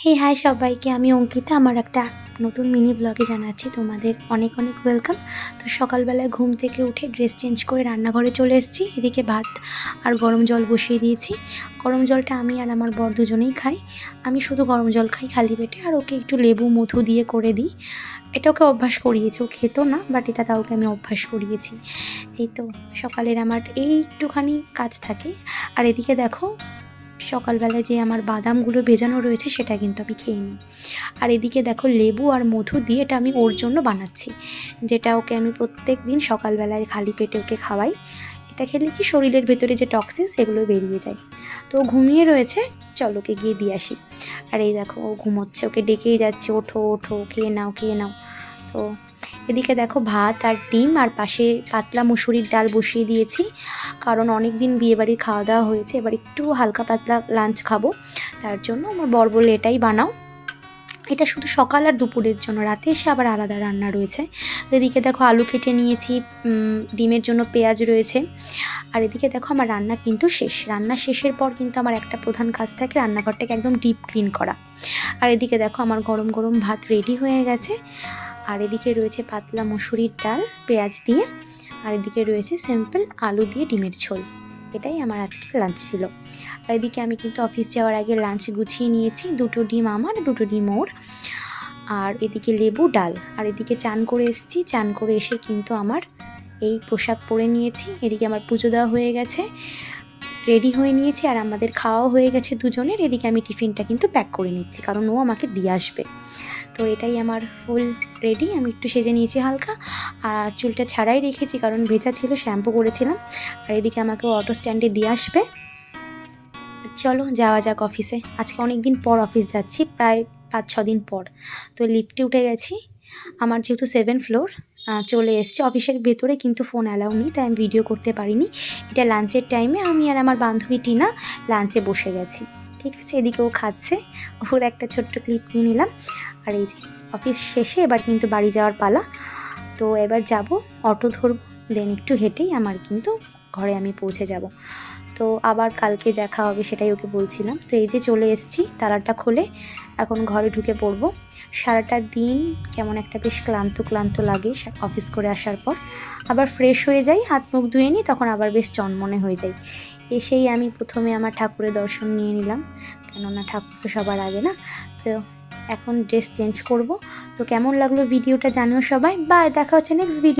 High সবাইকে, আমি অঙ্কিতা। আমার একটা নতুন মিনি ব্লগে জানাচ্ছি তোমাদের অনেক অনেক ওয়েলকাম। তো সকালবেলায় ঘুম থেকে উঠে ড্রেস চেঞ্জ করে রান্নাঘরে চলে এসেছি। এদিকে ভাত আর গরম জল বসিয়ে দিয়েছি। গরম জলটা আমি আর আমার বর দুজনেই খাই। আমি শুধু গরম জল খাই খালি পেটে, আর ওকে একটু লেবু মধু দিয়ে করে দিই। এটা ওকে অভ্যাস করিয়েছি, ও খেত না, বাট এটা তাও ওকে আমি অভ্যাস করিয়েছি। এই তো সকালের আমার এই একটুখানি কাজ থাকে। আর এদিকে দেখো, সকালবেলায় যে আমার বাদামগুলো ভেজানো রয়েছে সেটা কিন্তু আমি খেয়ে নিই। আর এদিকে দেখো, লেবু আর মধু দিয়ে এটা আমি ওর জন্য বানাচ্ছি, যেটা ওকে আমি প্রত্যেক দিন সকালবেলায় খালি পেটে ওকে খাওয়াই। এটা খেলে কি শরীরের ভেতরে যে টক্সিন সেগুলো বেরিয়ে যায়। তো ও ঘুমিয়ে রয়েছে, চলো ওকে গিয়ে দিয়ে আসি। আর এই দেখো, ও ঘুমোচ্ছে, ওকে ডেকেই যাচ্ছে, ওঠো ওঠো, খেয়ে নাও খেয়ে নাও। তো এদিকে দেখো, ভাত আর ডিম আর পাশে পাতলা মুসুরির ডাল বসিয়ে দিয়েছি, কারণ অনেক দিন বিয়েবাড়ির খাওয়া দাওয়া হয়েছে, এবার একটু হালকা পাতলা লাঞ্চ খাবো। তার জন্য আমার বর বললে এটাই বানাও। এটা শুধু সকাল আর দুপুরের জন্য, রাতে এসে আবার আলাদা রান্না রয়েছে। তো এদিকে দেখো, আলু কেটে নিয়েছি, ডিমের জন্য পেঁয়াজ রয়েছে। আর এদিকে দেখো, আমার রান্না কিন্তু শেষ। রান্না শেষের পর কিন্তু আমার একটা প্রধান কাজ থাকে, রান্নাঘরটাকে একদম ডিপ ক্লিন করা। আর এদিকে দেখো, আমার গরম গরম ভাত রেডি হয়ে গেছে। আর এদিকে রয়েছে পাতলা মসুরির ডাল পেঁয়াজ দিয়ে। আর এদিকে রয়েছে সিম্পল আলু দিয়ে ডিমের ঝোল। এটাই আমার আজকের লাঞ্চ ছিল। আর এদিকে আমি কিন্তু অফিস যাওয়ার আগে লাঞ্চ গুছিয়ে নিয়েছি, 2টো ডিম আমার, 2টো ডিম ওর। আর এদিকে লেবু ডাল। আর এদিকে চান করে এসেছি, চান করে এসে কিন্তু আমার এই পোশাক পরে নিয়েছি। এদিকে আমার পুজো দেওয়া হয়ে গেছে, রেডি হয়ে নিয়েছি, আর আমাদের খাওয়াও হয়ে গেছে দুজনের। এদিকে আমি টিফিনটা কিন্তু প্যাক করে নিচ্ছি, কারণ ও আমাকে দিয়ে আসবে। তো এটাই আমার ফুল রেডি। আমি একটু সেজে নিয়েছি হালকা, আর চুলটা ছাড়াই রেখেছি কারণ ভেজা ছিল, শ্যাম্পু করেছিলাম। আর এদিকে আমাকে অটো স্ট্যান্ডে দিয়ে আসবে। চলো যাওয়া যাক অফিসে। আজকে অনেক দিন পর অফিস যাচ্ছি, প্রায় 5-6 দিন পর। তো লিফটে উঠে গেছি, আমার যেহেতু 7 ফ্লোর, চলে এসছি। অফিসের ভেতরে কিন্তু ফোন অ্যালাউ নেই, তাই আমি ভিডিও করতে পারিনি। এটা লাঞ্চের টাইমে আমি আর আমার বান্ধবী টিনা লাঞ্চে বসে গেছি। ঠিক আছে, এদিকে ও খাচ্ছে, ওর একটা ছোট্ট ক্লিপ নিয়ে নিলাম। আর এই যে অফিস শেষে এবার কিন্তু বাড়ি যাওয়ার পালা। তো এবার যাব, অটো ধরবো, দেন একটু হেঁটেই আমার কিন্তু ঘরে আমি পৌঁছে যাব। তো আবার কালকে দেখা হবে সেটাই ওকে বলছিলাম। তো এই যে চলে এসেছি, তালাটা খুলে এখন ঘরে ঢুকে পড়বো। সারাটা দিন কেমন একটা বেশ ক্লান্ত ক্লান্ত লাগে অফিস করে আসার পর। আবার ফ্রেশ হয়ে যাই, হাত মুখ ধুয়ে নিই, তখন আবার বেশ চনমনে হয়ে যাই। এসেই আমি প্রথমে আমার ঠাকুরের দর্শন নিয়ে নিলাম, কেননা ঠাকুর তো সবার আগে না। তো এখন ড্রেস চেঞ্জ করব। তো কেমন লাগলো ভিডিওটা জানিও সবাই। বাই, দেখা হচ্ছে নেক্সট ভিডিও।